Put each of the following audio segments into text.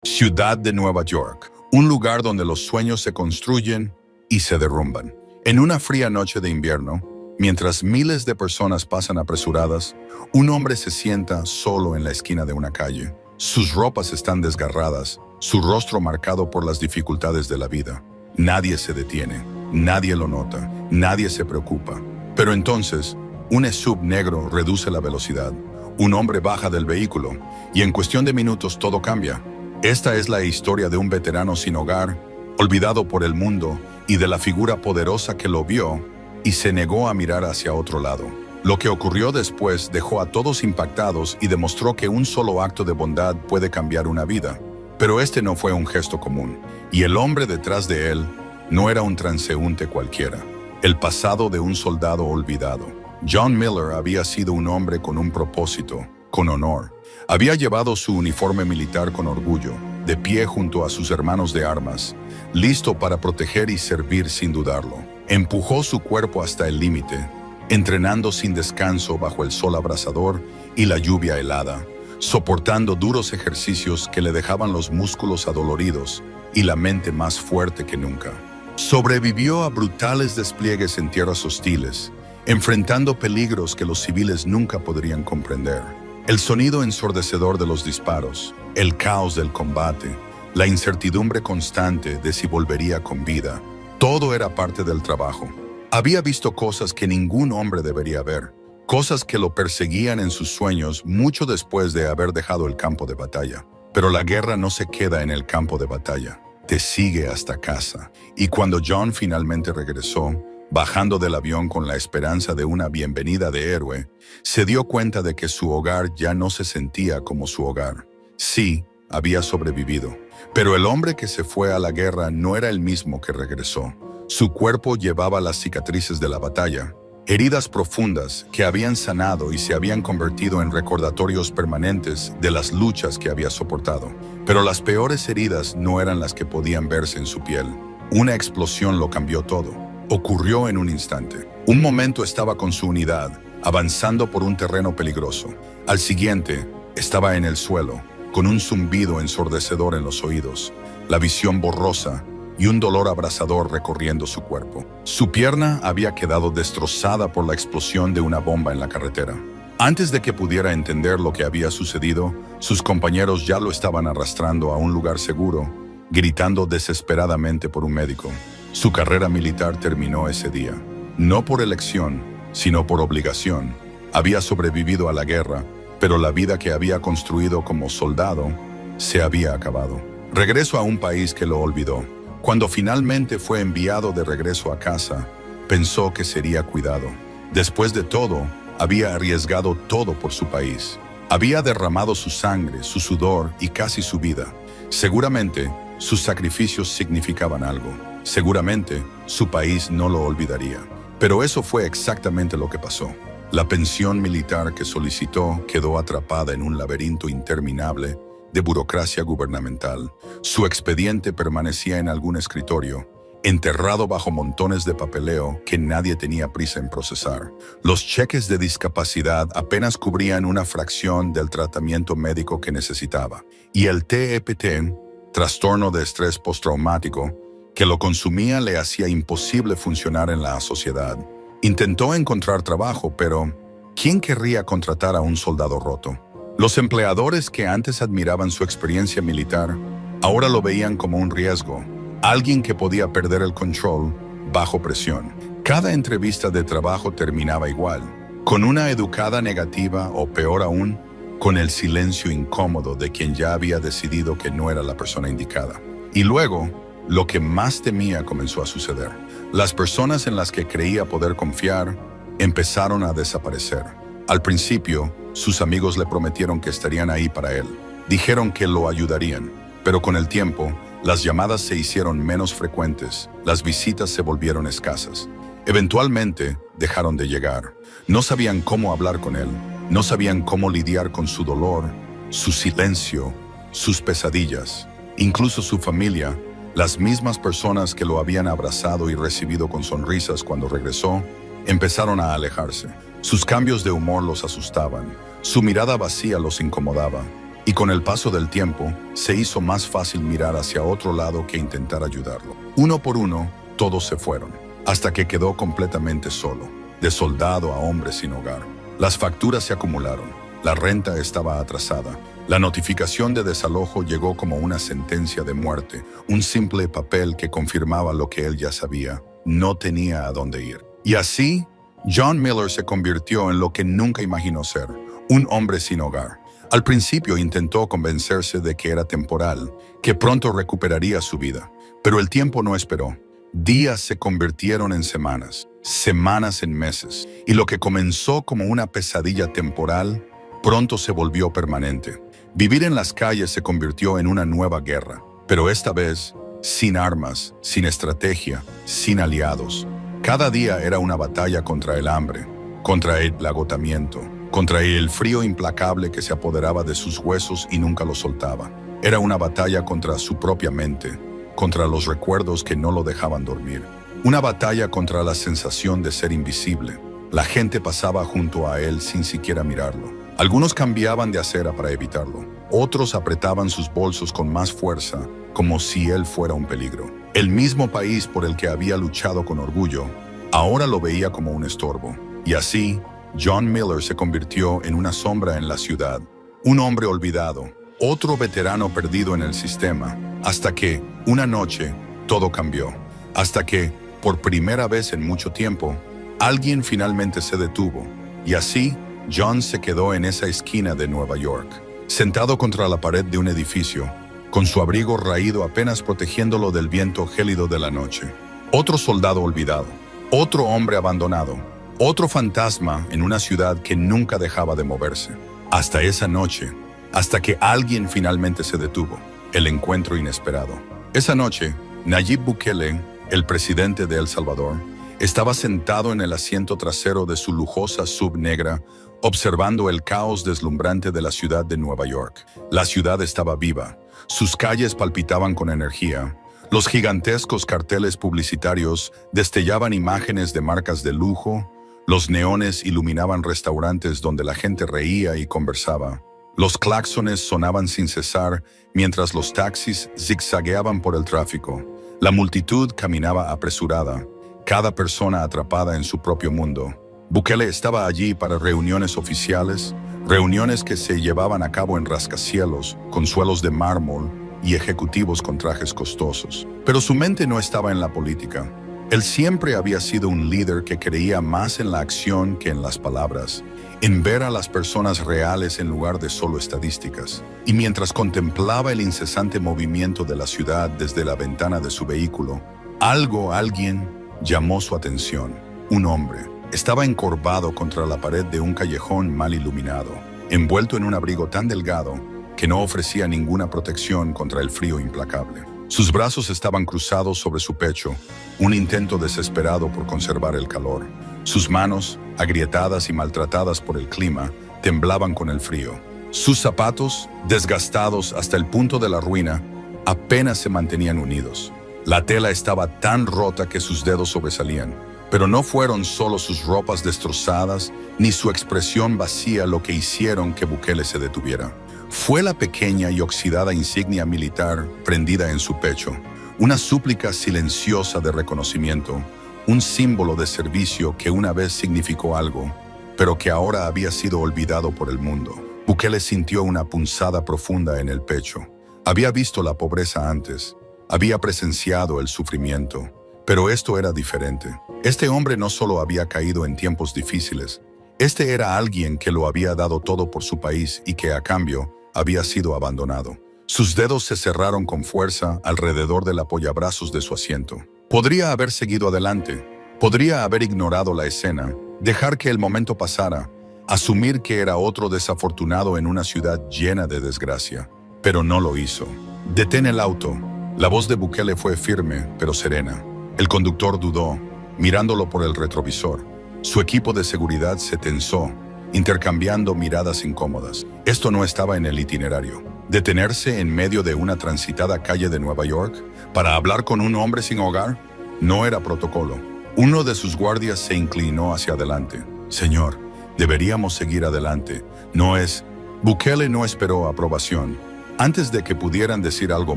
Ciudad de Nueva York, un lugar donde los sueños se construyen y se derrumban. En una fría noche de invierno, mientras miles de personas pasan apresuradas, un hombre se sienta solo en la esquina de una calle. Sus ropas están desgarradas, su rostro marcado por las dificultades de la vida. Nadie se detiene, nadie lo nota, nadie se preocupa. Pero entonces, un SUV negro reduce la velocidad. Un hombre baja del vehículo y en cuestión de minutos todo cambia. Esta es la historia de un veterano sin hogar, olvidado por el mundo, y de la figura poderosa que lo vio y se negó a mirar hacia otro lado. Lo que ocurrió después dejó a todos impactados y demostró que un solo acto de bondad puede cambiar una vida. Pero este no fue un gesto común, y el hombre detrás de él no era un transeúnte cualquiera. El pasado de un soldado olvidado. John Miller había sido un hombre con un propósito, con honor. Había llevado su uniforme militar con orgullo, de pie junto a sus hermanos de armas, listo para proteger y servir sin dudarlo. Empujó su cuerpo hasta el límite, entrenando sin descanso bajo el sol abrasador y la lluvia helada, soportando duros ejercicios que le dejaban los músculos adoloridos y la mente más fuerte que nunca. Sobrevivió a brutales despliegues en tierras hostiles, enfrentando peligros que los civiles nunca podrían comprender. El sonido ensordecedor de los disparos, el caos del combate, la incertidumbre constante de si volvería con vida, todo era parte del trabajo. Había visto cosas que ningún hombre debería ver, cosas que lo perseguían en sus sueños mucho después de haber dejado el campo de batalla. Pero la guerra no se queda en el campo de batalla, te sigue hasta casa. Y cuando John finalmente regresó, bajando del avión con la esperanza de una bienvenida de héroe, se dio cuenta de que su hogar ya no se sentía como su hogar. Sí, había sobrevivido, pero el hombre que se fue a la guerra no era el mismo que regresó. Su cuerpo llevaba las cicatrices de la batalla, heridas profundas que habían sanado y se habían convertido en recordatorios permanentes de las luchas que había soportado. Pero las peores heridas no eran las que podían verse en su piel. Una explosión lo cambió todo. Ocurrió en un instante. Un momento estaba con su unidad, avanzando por un terreno peligroso. Al siguiente, estaba en el suelo, con un zumbido ensordecedor en los oídos, la visión borrosa y un dolor abrasador recorriendo su cuerpo. Su pierna había quedado destrozada por la explosión de una bomba en la carretera. Antes de que pudiera entender lo que había sucedido, sus compañeros ya lo estaban arrastrando a un lugar seguro, gritando desesperadamente por un médico. Su carrera militar terminó ese día. No por elección, sino por obligación. Había sobrevivido a la guerra, pero la vida que había construido como soldado se había acabado. Regresó a un país que lo olvidó. Cuando finalmente fue enviado de regreso a casa, pensó que sería cuidado. Después de todo, había arriesgado todo por su país. Había derramado su sangre, su sudor y casi su vida. Seguramente, sus sacrificios significaban algo. Seguramente, su país no lo olvidaría. Pero eso fue exactamente lo que pasó. La pensión militar que solicitó quedó atrapada en un laberinto interminable de burocracia gubernamental. Su expediente permanecía en algún escritorio, enterrado bajo montones de papeleo que nadie tenía prisa en procesar. Los cheques de discapacidad apenas cubrían una fracción del tratamiento médico que necesitaba. Y el TEPT, trastorno de estrés postraumático, que lo consumía le hacía imposible funcionar en la sociedad. Intentó encontrar trabajo, pero ¿quién querría contratar a un soldado roto? Los empleadores que antes admiraban su experiencia militar, ahora lo veían como un riesgo, alguien que podía perder el control bajo presión. Cada entrevista de trabajo terminaba igual, con una educada negativa o peor aún, con el silencio incómodo de quien ya había decidido que no era la persona indicada. Y luego, lo que más temía comenzó a suceder. Las personas en las que creía poder confiar empezaron a desaparecer. Al principio, sus amigos le prometieron que estarían ahí para él. Dijeron que lo ayudarían, pero con el tiempo, las llamadas se hicieron menos frecuentes, las visitas se volvieron escasas. Eventualmente, dejaron de llegar. No sabían cómo hablar con él, no sabían cómo lidiar con su dolor, su silencio, sus pesadillas. Incluso su familia, las mismas personas que lo habían abrazado y recibido con sonrisas cuando regresó, empezaron a alejarse. Sus cambios de humor los asustaban, su mirada vacía los incomodaba. Y con el paso del tiempo, se hizo más fácil mirar hacia otro lado que intentar ayudarlo. Uno por uno, todos se fueron, hasta que quedó completamente solo, de soldado a hombre sin hogar. Las facturas se acumularon, la renta estaba atrasada, la notificación de desalojo llegó como una sentencia de muerte, un simple papel que confirmaba lo que él ya sabía, no tenía a dónde ir. Y así, John Miller se convirtió en lo que nunca imaginó ser, un hombre sin hogar. Al principio intentó convencerse de que era temporal, que pronto recuperaría su vida, pero el tiempo no esperó. Días se convirtieron en semanas, semanas en meses, y lo que comenzó como una pesadilla temporal, pronto se volvió permanente. Vivir en las calles se convirtió en una nueva guerra, pero esta vez sin armas, sin estrategia, sin aliados. Cada día era una batalla contra el hambre, contra el agotamiento, contra el frío implacable que se apoderaba de sus huesos y nunca lo soltaba. Era una batalla contra su propia mente, contra los recuerdos que no lo dejaban dormir. Una batalla contra la sensación de ser invisible. La gente pasaba junto a él sin siquiera mirarlo. Algunos cambiaban de acera para evitarlo. Otros apretaban sus bolsos con más fuerza, como si él fuera un peligro. El mismo país por el que había luchado con orgullo, ahora lo veía como un estorbo. Y así, John Miller se convirtió en una sombra en la ciudad, un hombre olvidado, otro veterano perdido en el sistema, hasta que, una noche, todo cambió. Hasta que, por primera vez en mucho tiempo, alguien finalmente se detuvo. Y así, John se quedó en esa esquina de Nueva York, sentado contra la pared de un edificio, con su abrigo raído apenas protegiéndolo del viento gélido de la noche. Otro soldado olvidado, otro hombre abandonado, otro fantasma en una ciudad que nunca dejaba de moverse. Hasta esa noche, hasta que alguien finalmente se detuvo, el encuentro inesperado. Esa noche, Nayib Bukele, el presidente de El Salvador, estaba sentado en el asiento trasero de su lujosa SUV negra, observando el caos deslumbrante de la ciudad de Nueva York. La ciudad estaba viva, sus calles palpitaban con energía, los gigantescos carteles publicitarios destellaban imágenes de marcas de lujo, los neones iluminaban restaurantes donde la gente reía y conversaba. Los claxones sonaban sin cesar mientras los taxis zigzagueaban por el tráfico. La multitud caminaba apresurada, cada persona atrapada en su propio mundo. Bukele estaba allí para reuniones oficiales, reuniones que se llevaban a cabo en rascacielos, con suelos de mármol y ejecutivos con trajes costosos. Pero su mente no estaba en la política. Él siempre había sido un líder que creía más en la acción que en las palabras, en ver a las personas reales en lugar de solo estadísticas. Y mientras contemplaba el incesante movimiento de la ciudad desde la ventana de su vehículo, alguien llamó su atención. Un hombre estaba encorvado contra la pared de un callejón mal iluminado, envuelto en un abrigo tan delgado que no ofrecía ninguna protección contra el frío implacable. Sus brazos estaban cruzados sobre su pecho, un intento desesperado por conservar el calor. Sus manos, agrietadas y maltratadas por el clima, temblaban con el frío. Sus zapatos, desgastados hasta el punto de la ruina, apenas se mantenían unidos. La tela estaba tan rota que sus dedos sobresalían. Pero no fueron solo sus ropas destrozadas ni su expresión vacía lo que hicieron que Bukele se detuviera. Fue la pequeña y oxidada insignia militar prendida en su pecho, una súplica silenciosa de reconocimiento, un símbolo de servicio que una vez significó algo, pero que ahora había sido olvidado por el mundo. Bukele sintió una punzada profunda en el pecho. Había visto la pobreza antes, había presenciado el sufrimiento, pero esto era diferente. Este hombre no solo había caído en tiempos difíciles, este era alguien que lo había dado todo por su país y que a cambio había sido abandonado. Sus dedos se cerraron con fuerza alrededor del apoyabrazos de su asiento. Podría haber seguido adelante, podría haber ignorado la escena, dejar que el momento pasara, asumir que era otro desafortunado en una ciudad llena de desgracia, pero no lo hizo. Detén el auto. La voz de Bukele fue firme, pero serena. El conductor dudó, mirándolo por el retrovisor. Su equipo de seguridad se tensó, intercambiando miradas incómodas. Esto no estaba en el itinerario. Detenerse en medio de una transitada calle de Nueva York para hablar con un hombre sin hogar no era protocolo. Uno de sus guardias se inclinó hacia adelante. Señor, deberíamos seguir adelante. No es... Bukele no esperó aprobación. Antes de que pudieran decir algo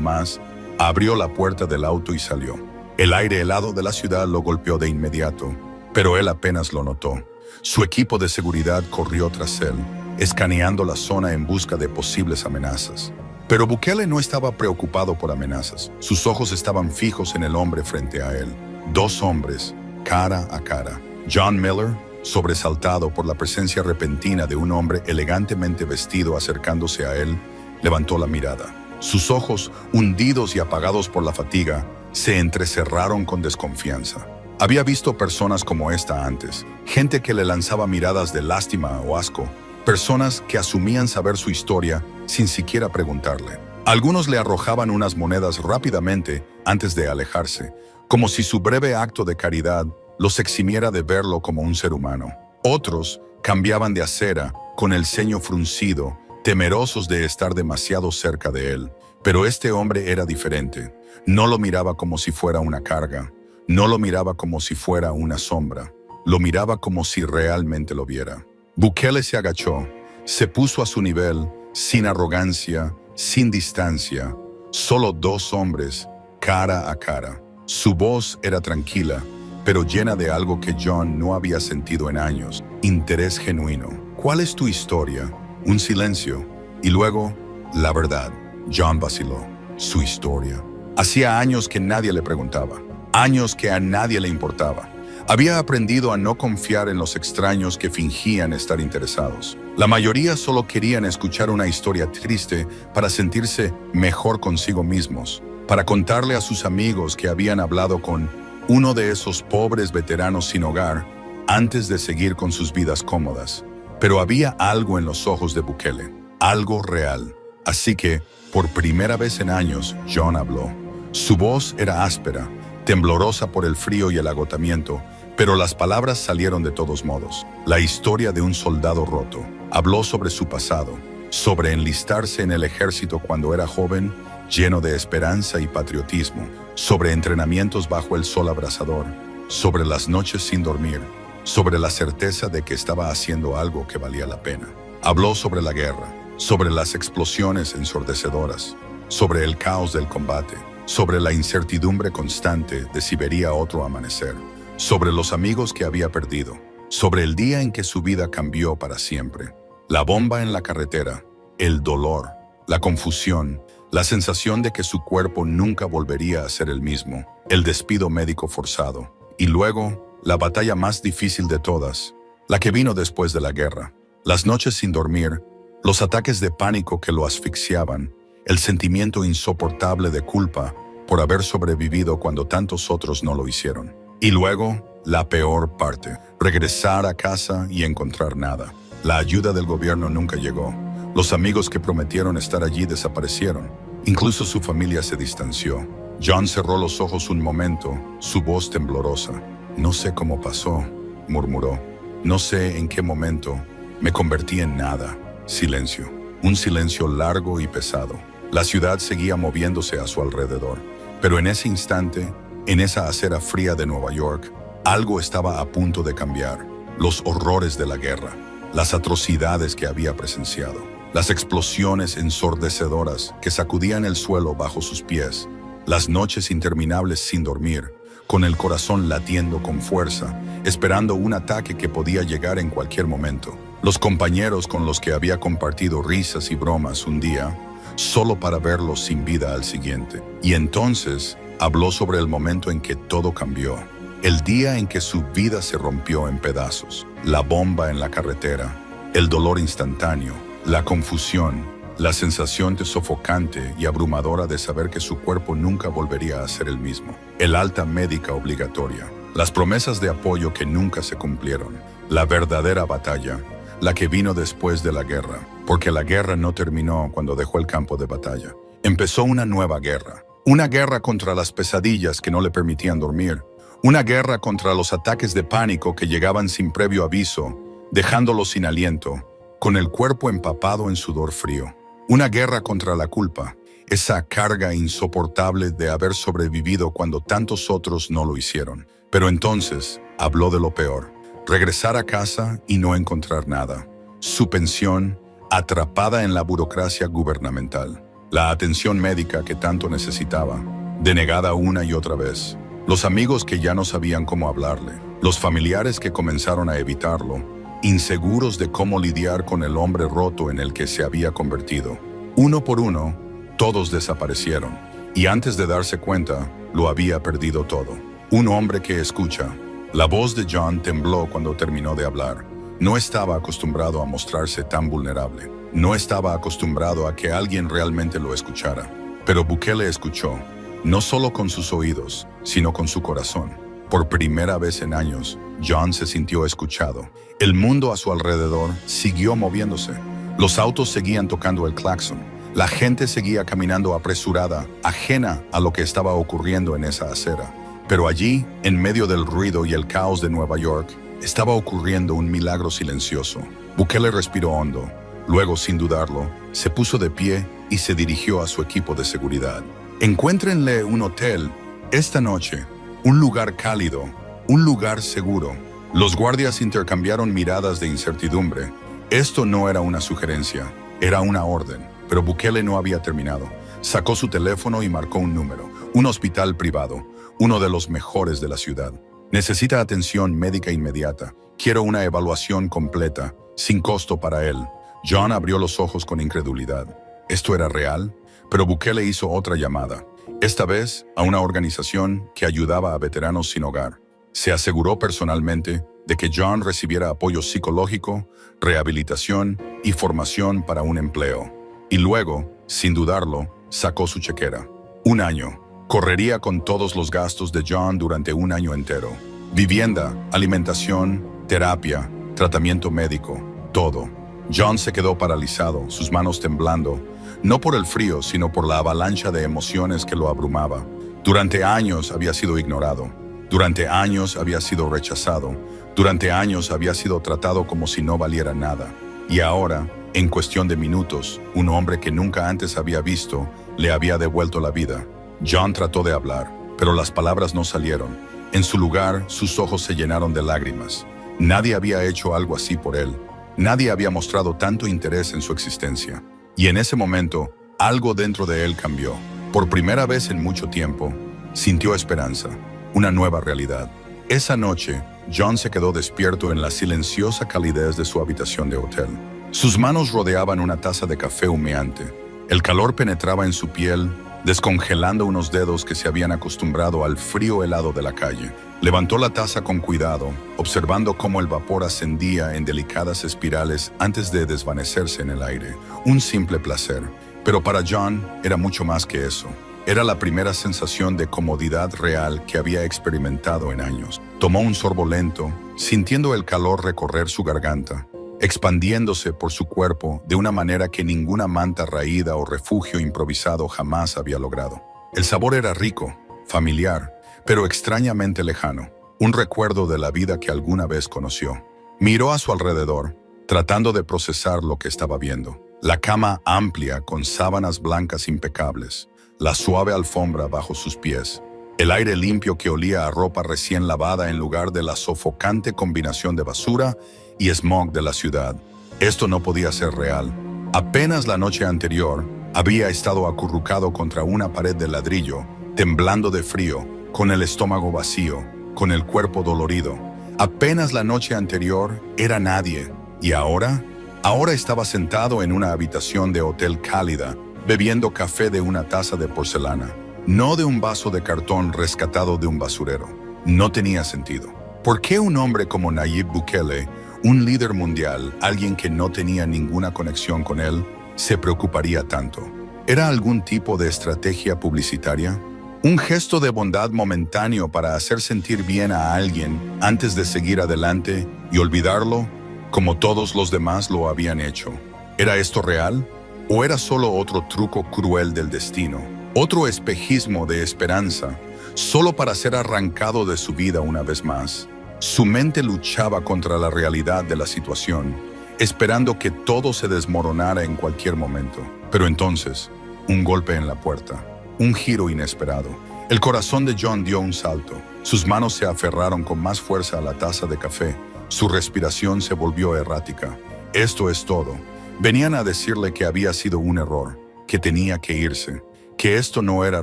más, abrió la puerta del auto y salió. El aire helado de la ciudad lo golpeó de inmediato, pero él apenas lo notó. Su equipo de seguridad corrió tras él, escaneando la zona en busca de posibles amenazas. Pero Bukele no estaba preocupado por amenazas. Sus ojos estaban fijos en el hombre frente a él. Dos hombres, cara a cara. John Miller, sobresaltado por la presencia repentina de un hombre elegantemente vestido acercándose a él, levantó la mirada. Sus ojos, hundidos y apagados por la fatiga, se entrecerraron con desconfianza. Había visto personas como esta antes, gente que le lanzaba miradas de lástima o asco, personas que asumían saber su historia sin siquiera preguntarle. Algunos le arrojaban unas monedas rápidamente antes de alejarse, como si su breve acto de caridad los eximiera de verlo como un ser humano. Otros cambiaban de acera con el ceño fruncido, temerosos de estar demasiado cerca de él. Pero este hombre era diferente. No lo miraba como si fuera una carga. No lo miraba como si fuera una sombra. Lo miraba como si realmente lo viera. Bukele se agachó, se puso a su nivel, sin arrogancia, sin distancia. Solo dos hombres, cara a cara. Su voz era tranquila, pero llena de algo que John no había sentido en años, interés genuino. ¿Cuál es tu historia? Un silencio. Y luego, la verdad. John vaciló. Su historia. Hacía años que nadie le preguntaba. Años que a nadie le importaba. Había aprendido a no confiar en los extraños que fingían estar interesados. La mayoría solo querían escuchar una historia triste para sentirse mejor consigo mismos, para contarle a sus amigos que habían hablado con uno de esos pobres veteranos sin hogar antes de seguir con sus vidas cómodas. Pero había algo en los ojos de Bukele, algo real. Así que, por primera vez en años, John habló. Su voz era áspera, temblorosa por el frío y el agotamiento, pero las palabras salieron de todos modos. La historia de un soldado roto. Habló sobre su pasado, sobre enlistarse en el ejército cuando era joven, lleno de esperanza y patriotismo, sobre entrenamientos bajo el sol abrasador, sobre las noches sin dormir, sobre la certeza de que estaba haciendo algo que valía la pena. Habló sobre la guerra, sobre las explosiones ensordecedoras, sobre el caos del combate, sobre la incertidumbre constante de si vería otro amanecer, sobre los amigos que había perdido, sobre el día en que su vida cambió para siempre. La bomba en la carretera, el dolor, la confusión, la sensación de que su cuerpo nunca volvería a ser el mismo, el despido médico forzado, y luego, la batalla más difícil de todas, la que vino después de la guerra, las noches sin dormir, los ataques de pánico que lo asfixiaban, el sentimiento insoportable de culpa por haber sobrevivido cuando tantos otros no lo hicieron. Y luego, la peor parte, regresar a casa y encontrar nada. La ayuda del gobierno nunca llegó. Los amigos que prometieron estar allí desaparecieron. Incluso su familia se distanció. John cerró los ojos un momento, su voz temblorosa. No sé cómo pasó, murmuró. No sé en qué momento. Me convertí en nada. Silencio. Un silencio largo y pesado. La ciudad seguía moviéndose a su alrededor. Pero en ese instante, en esa acera fría de Nueva York, algo estaba a punto de cambiar. Los horrores de la guerra, las atrocidades que había presenciado, las explosiones ensordecedoras que sacudían el suelo bajo sus pies, las noches interminables sin dormir, con el corazón latiendo con fuerza, esperando un ataque que podía llegar en cualquier momento. Los compañeros con los que había compartido risas y bromas un día, solo para verlos sin vida al siguiente. Y entonces habló sobre el momento en que todo cambió. El día en que su vida se rompió en pedazos. La bomba en la carretera, el dolor instantáneo, la confusión, la sensación de sofocante y abrumadora de saber que su cuerpo nunca volvería a ser el mismo. El alta médica obligatoria, las promesas de apoyo que nunca se cumplieron, la verdadera batalla, la que vino después de la guerra, porque la guerra no terminó cuando dejó el campo de batalla. Empezó una nueva guerra, una guerra contra las pesadillas que no le permitían dormir, una guerra contra los ataques de pánico que llegaban sin previo aviso, dejándolo sin aliento, con el cuerpo empapado en sudor frío. Una guerra contra la culpa, esa carga insoportable de haber sobrevivido cuando tantos otros no lo hicieron. Pero entonces habló de lo peor, regresar a casa y no encontrar nada. Su pensión, atrapada en la burocracia gubernamental. La atención médica que tanto necesitaba, denegada una y otra vez. Los amigos que ya no sabían cómo hablarle. Los familiares que comenzaron a evitarlo, inseguros de cómo lidiar con el hombre roto en el que se había convertido. Uno por uno, todos desaparecieron. Y antes de darse cuenta, lo había perdido todo. Un hombre que escucha. La voz de John tembló cuando terminó de hablar. No estaba acostumbrado a mostrarse tan vulnerable. No estaba acostumbrado a que alguien realmente lo escuchara. Pero Bukele escuchó, no solo con sus oídos, sino con su corazón. Por primera vez en años, John se sintió escuchado. El mundo a su alrededor siguió moviéndose. Los autos seguían tocando el claxon. La gente seguía caminando apresurada, ajena a lo que estaba ocurriendo en esa acera. Pero allí, en medio del ruido y el caos de Nueva York, estaba ocurriendo un milagro silencioso. Bukele respiró hondo. Luego, sin dudarlo, se puso de pie y se dirigió a su equipo de seguridad. Encuéntrenle un hotel esta noche, un lugar cálido, un lugar seguro. Los guardias intercambiaron miradas de incertidumbre. Esto no era una sugerencia, era una orden. Pero Bukele no había terminado. Sacó su teléfono y marcó un número. Un hospital privado, uno de los mejores de la ciudad. Necesita atención médica inmediata. Quiero una evaluación completa, sin costo para él. John abrió los ojos con incredulidad. ¿Esto era real? Pero Bukele hizo otra llamada. Esta vez a una organización que ayudaba a veteranos sin hogar. Se aseguró personalmente de que John recibiera apoyo psicológico, rehabilitación y formación para un empleo. Y luego, sin dudarlo, sacó su chequera. 1 año. Correría con todos los gastos de John durante 1 año entero. Vivienda, alimentación, terapia, tratamiento médico, todo. John se quedó paralizado, sus manos temblando, no por el frío, sino por la avalancha de emociones que lo abrumaba. Durante años había sido ignorado. Durante años había sido rechazado. Durante años había sido tratado como si no valiera nada. Y ahora, en cuestión de minutos, un hombre que nunca antes había visto le había devuelto la vida. John trató de hablar, pero las palabras no salieron. En su lugar, sus ojos se llenaron de lágrimas. Nadie había hecho algo así por él. Nadie había mostrado tanto interés en su existencia. Y en ese momento, algo dentro de él cambió. Por primera vez en mucho tiempo, sintió esperanza, una nueva realidad. Esa noche, John se quedó despierto en la silenciosa calidez de su habitación de hotel. Sus manos rodeaban una taza de café humeante. El calor penetraba en su piel, descongelando unos dedos que se habían acostumbrado al frío helado de la calle. Levantó la taza con cuidado, observando cómo el vapor ascendía en delicadas espirales antes de desvanecerse en el aire. Un simple placer. Pero para John era mucho más que eso. Era la primera sensación de comodidad real que había experimentado en años. Tomó un sorbo lento, sintiendo el calor recorrer su garganta, expandiéndose por su cuerpo de una manera que ninguna manta raída o refugio improvisado jamás había logrado. El sabor era rico, familiar, pero extrañamente lejano, un recuerdo de la vida que alguna vez conoció. Miró a su alrededor, tratando de procesar lo que estaba viendo. La cama amplia con sábanas blancas impecables, la suave alfombra bajo sus pies, el aire limpio que olía a ropa recién lavada en lugar de la sofocante combinación de basura y smog de la ciudad. Esto no podía ser real. Apenas la noche anterior, había estado acurrucado contra una pared de ladrillo, temblando de frío, con el estómago vacío, con el cuerpo dolorido. Apenas la noche anterior era nadie. ¿Y ahora? Ahora estaba sentado en una habitación de hotel cálida, bebiendo café de una taza de porcelana, no de un vaso de cartón rescatado de un basurero. No tenía sentido. ¿Por qué un hombre como Nayib Bukele, un líder mundial, alguien que no tenía ninguna conexión con él, se preocuparía tanto? ¿Era algún tipo de estrategia publicitaria? ¿Un gesto de bondad momentáneo para hacer sentir bien a alguien antes de seguir adelante y olvidarlo, como todos los demás lo habían hecho? ¿Era esto real? ¿O era solo otro truco cruel del destino? Otro espejismo de esperanza, solo para ser arrancado de su vida una vez más. Su mente luchaba contra la realidad de la situación, esperando que todo se desmoronara en cualquier momento. Pero entonces, un golpe en la puerta, un giro inesperado. El corazón de John dio un salto. Sus manos se aferraron con más fuerza a la taza de café. Su respiración se volvió errática. Esto es todo. Venían a decirle que había sido un error, que tenía que irse, que esto no era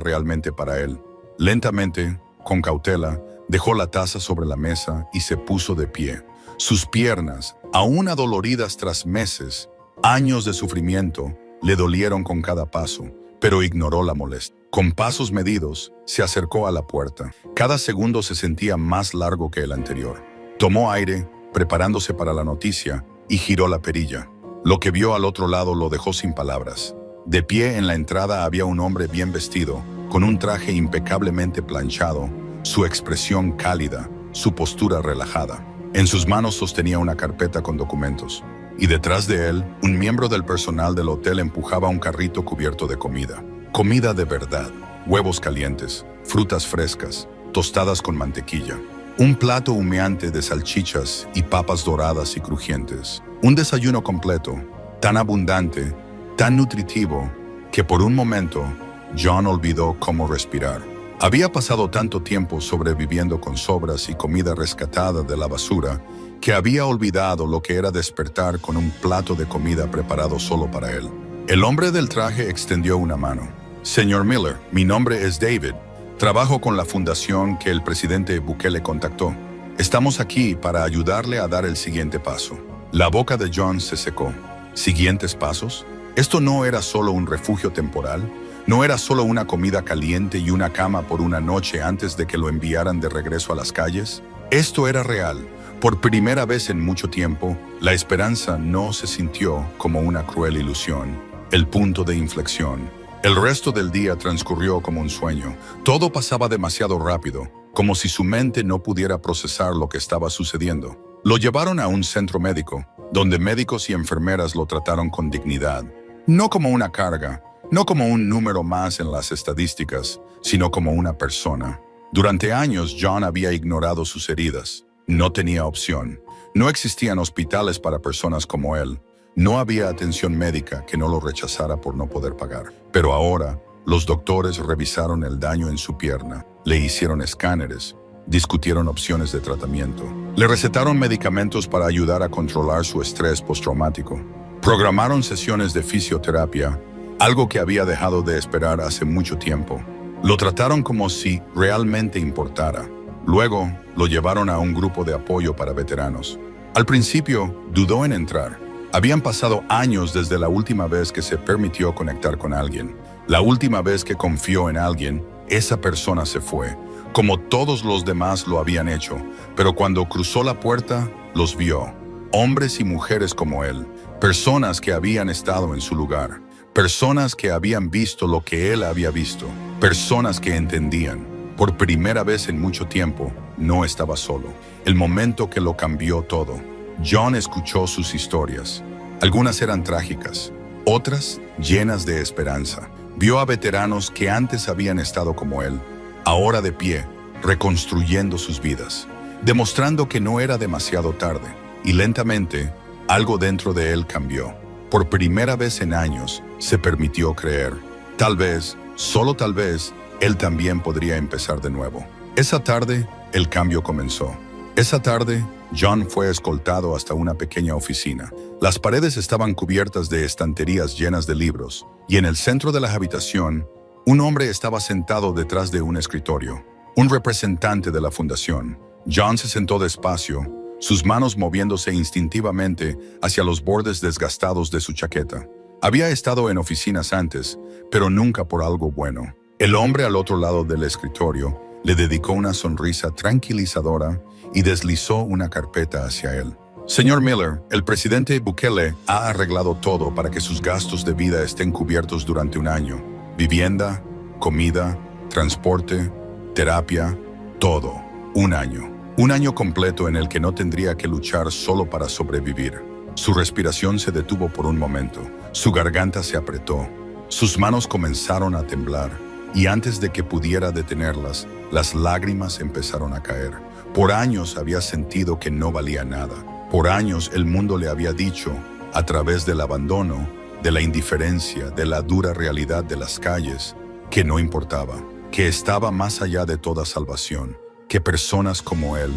realmente para él. Lentamente, con cautela, dejó la taza sobre la mesa y se puso de pie. Sus piernas, aún adoloridas tras meses, años de sufrimiento, le dolieron con cada paso, pero ignoró la molestia. Con pasos medidos, se acercó a la puerta. Cada segundo se sentía más largo que el anterior. Tomó aire, preparándose para la noticia, y giró la perilla. Lo que vio al otro lado lo dejó sin palabras. De pie en la entrada había un hombre bien vestido, con un traje impecablemente planchado, su expresión cálida, su postura relajada. En sus manos sostenía una carpeta con documentos, y detrás de él, un miembro del personal del hotel empujaba un carrito cubierto de comida. Comida de verdad, huevos calientes, frutas frescas, tostadas con mantequilla. Un plato humeante de salchichas y papas doradas y crujientes. Un desayuno completo, tan abundante, tan nutritivo, que por un momento John olvidó cómo respirar. Había pasado tanto tiempo sobreviviendo con sobras y comida rescatada de la basura que había olvidado lo que era despertar con un plato de comida preparado solo para él. El hombre del traje extendió una mano. Señor Miller, mi nombre es David. Trabajo con la fundación que el presidente Bukele contactó. Estamos aquí para ayudarle a dar el siguiente paso. La boca de John se secó. ¿Siguientes pasos? Esto no era solo un refugio temporal. No era solo una comida caliente y una cama por una noche antes de que lo enviaran de regreso a las calles. Esto era real. Por primera vez en mucho tiempo, la esperanza no se sintió como una cruel ilusión. El punto de inflexión. El resto del día transcurrió como un sueño. Todo pasaba demasiado rápido, como si su mente no pudiera procesar lo que estaba sucediendo. Lo llevaron a un centro médico, donde médicos y enfermeras lo trataron con dignidad. No como una carga, no como un número más en las estadísticas, sino como una persona. Durante años, John había ignorado sus heridas. No tenía opción. No existían hospitales para personas como él. No había atención médica que no lo rechazara por no poder pagar. Pero ahora, los doctores revisaron el daño en su pierna, le hicieron escáneres, discutieron opciones de tratamiento. Le recetaron medicamentos para ayudar a controlar su estrés postraumático. Programaron sesiones de fisioterapia, algo que había dejado de esperar hace mucho tiempo. Lo trataron como si realmente importara. Luego, lo llevaron a un grupo de apoyo para veteranos. Al principio, dudó en entrar. Habían pasado años desde la última vez que se permitió conectar con alguien. La última vez que confió en alguien, esa persona se fue, como todos los demás lo habían hecho. Pero cuando cruzó la puerta, los vio. Hombres y mujeres como él, personas que habían estado en su lugar, personas que habían visto lo que él había visto, personas que entendían. Por primera vez en mucho tiempo, no estaba solo. El momento que lo cambió todo. John escuchó sus historias. Algunas eran trágicas, otras llenas de esperanza. Vio a veteranos que antes habían estado como él, ahora de pie, reconstruyendo sus vidas, demostrando que no era demasiado tarde. Y lentamente, algo dentro de él cambió. Por primera vez en años, se permitió creer. Tal vez, solo tal vez, él también podría empezar de nuevo. Esa tarde, el cambio comenzó. Esa tarde, John fue escoltado hasta una pequeña oficina. Las paredes estaban cubiertas de estanterías llenas de libros, y en el centro de la habitación, un hombre estaba sentado detrás de un escritorio, un representante de la fundación. John se sentó despacio, sus manos moviéndose instintivamente hacia los bordes desgastados de su chaqueta. Había estado en oficinas antes, pero nunca por algo bueno. El hombre al otro lado del escritorio le dedicó una sonrisa tranquilizadora y deslizó una carpeta hacia él. Señor Miller, el presidente Bukele ha arreglado todo para que sus gastos de vida estén cubiertos durante un año. Vivienda, comida, transporte, terapia, todo. Un año. Un año completo en el que no tendría que luchar solo para sobrevivir. Su respiración se detuvo por un momento. Su garganta se apretó. Sus manos comenzaron a temblar. Y antes de que pudiera detenerlas, las lágrimas empezaron a caer. Por años había sentido que no valía nada. Por años el mundo le había dicho, a través del abandono, de la indiferencia, de la dura realidad de las calles, que no importaba, que estaba más allá de toda salvación, que personas como él,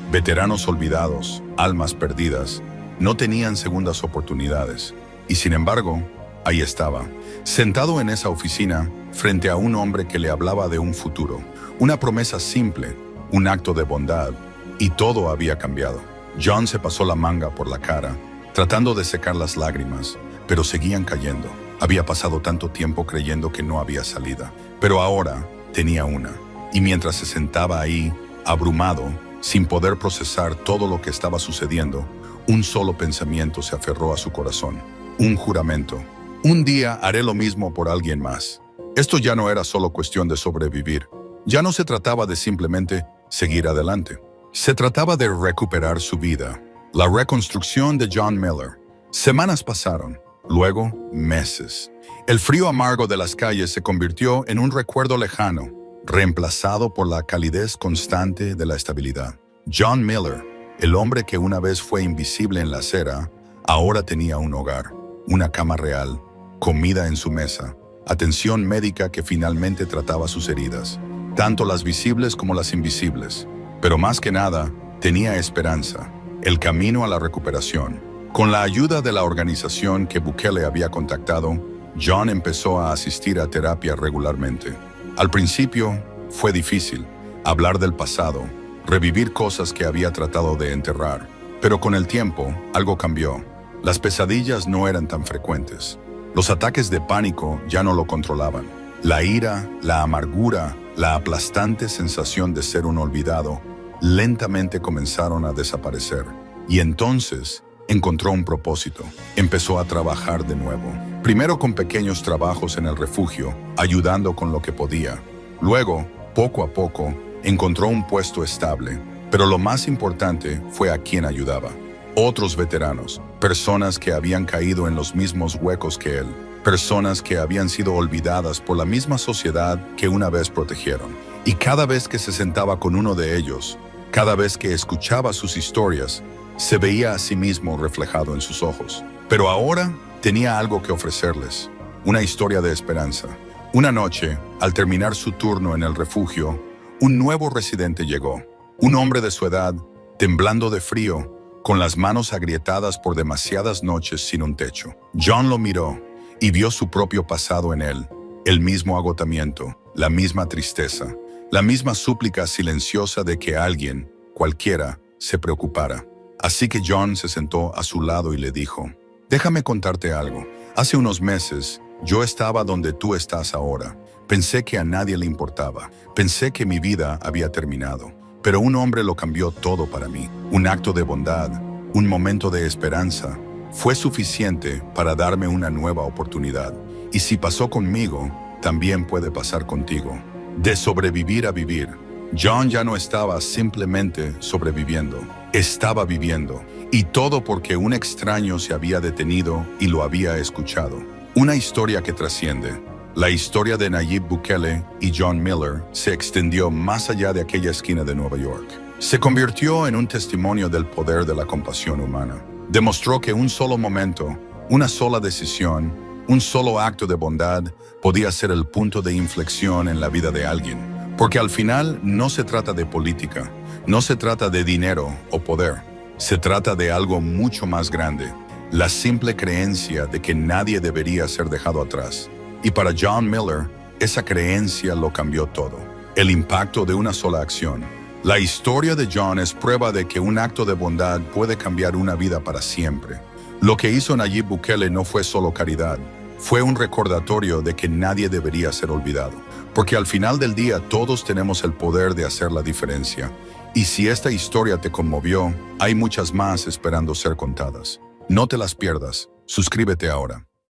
veteranos olvidados, almas perdidas, no tenían segundas oportunidades. Y sin embargo, ahí estaba, sentado en esa oficina, frente a un hombre que le hablaba de un futuro, una promesa simple, un acto de bondad, y todo había cambiado. John se pasó la manga por la cara, tratando de secar las lágrimas, pero seguían cayendo. Había pasado tanto tiempo creyendo que no había salida, pero ahora tenía una. Y mientras se sentaba ahí, abrumado, sin poder procesar todo lo que estaba sucediendo, un solo pensamiento se aferró a su corazón. Un juramento. Un día haré lo mismo por alguien más. Esto ya no era solo cuestión de sobrevivir. Ya no se trataba de simplemente seguir adelante. Se trataba de recuperar su vida. La reconstrucción de John Miller. Semanas pasaron, luego meses. El frío amargo de las calles se convirtió en un recuerdo lejano, reemplazado por la calidez constante de la estabilidad. John Miller, el hombre que una vez fue invisible en la acera, ahora tenía un hogar, una cama real, comida en su mesa, atención médica que finalmente trataba sus heridas, tanto las visibles como las invisibles. Pero más que nada, tenía esperanza, el camino a la recuperación. Con la ayuda de la organización que Bukele había contactado, John empezó a asistir a terapia regularmente. Al principio, fue difícil hablar del pasado, revivir cosas que había tratado de enterrar. Pero con el tiempo, algo cambió. Las pesadillas no eran tan frecuentes. Los ataques de pánico ya no lo controlaban. La ira, la amargura, la aplastante sensación de ser un olvidado, lentamente comenzaron a desaparecer. Y entonces encontró un propósito. Empezó a trabajar de nuevo. Primero con pequeños trabajos en el refugio, ayudando con lo que podía. Luego, poco a poco, encontró un puesto estable. Pero lo más importante fue a quien ayudaba. Otros veteranos, personas que habían caído en los mismos huecos que él, personas que habían sido olvidadas por la misma sociedad que una vez protegieron. Y cada vez que se sentaba con uno de ellos, cada vez que escuchaba sus historias, se veía a sí mismo reflejado en sus ojos. Pero ahora tenía algo que ofrecerles, una historia de esperanza. Una noche, al terminar su turno en el refugio, un nuevo residente llegó. Un hombre de su edad, temblando de frío, con las manos agrietadas por demasiadas noches sin un techo. John lo miró y vio su propio pasado en él, el mismo agotamiento, la misma tristeza, la misma súplica silenciosa de que alguien, cualquiera, se preocupara. Así que John se sentó a su lado y le dijo: «Déjame contarte algo. Hace unos meses, yo estaba donde tú estás ahora. Pensé que a nadie le importaba. Pensé que mi vida había terminado. Pero un hombre lo cambió todo para mí. Un acto de bondad, un momento de esperanza, fue suficiente para darme una nueva oportunidad. Y si pasó conmigo, también puede pasar contigo». De sobrevivir a vivir, John ya no estaba simplemente sobreviviendo, estaba viviendo. Y todo porque un extraño se había detenido y lo había escuchado. Una historia que trasciende. La historia de Nayib Bukele y John Miller se extendió más allá de aquella esquina de Nueva York. Se convirtió en un testimonio del poder de la compasión humana. Demostró que un solo momento, una sola decisión, un solo acto de bondad podía ser el punto de inflexión en la vida de alguien. Porque al final no se trata de política, no se trata de dinero o poder. Se trata de algo mucho más grande, la simple creencia de que nadie debería ser dejado atrás. Y para John Miller, esa creencia lo cambió todo. El impacto de una sola acción. La historia de John es prueba de que un acto de bondad puede cambiar una vida para siempre. Lo que hizo Nayib Bukele no fue solo caridad, fue un recordatorio de que nadie debería ser olvidado. Porque al final del día todos tenemos el poder de hacer la diferencia. Y si esta historia te conmovió, hay muchas más esperando ser contadas. No te las pierdas. Suscríbete ahora.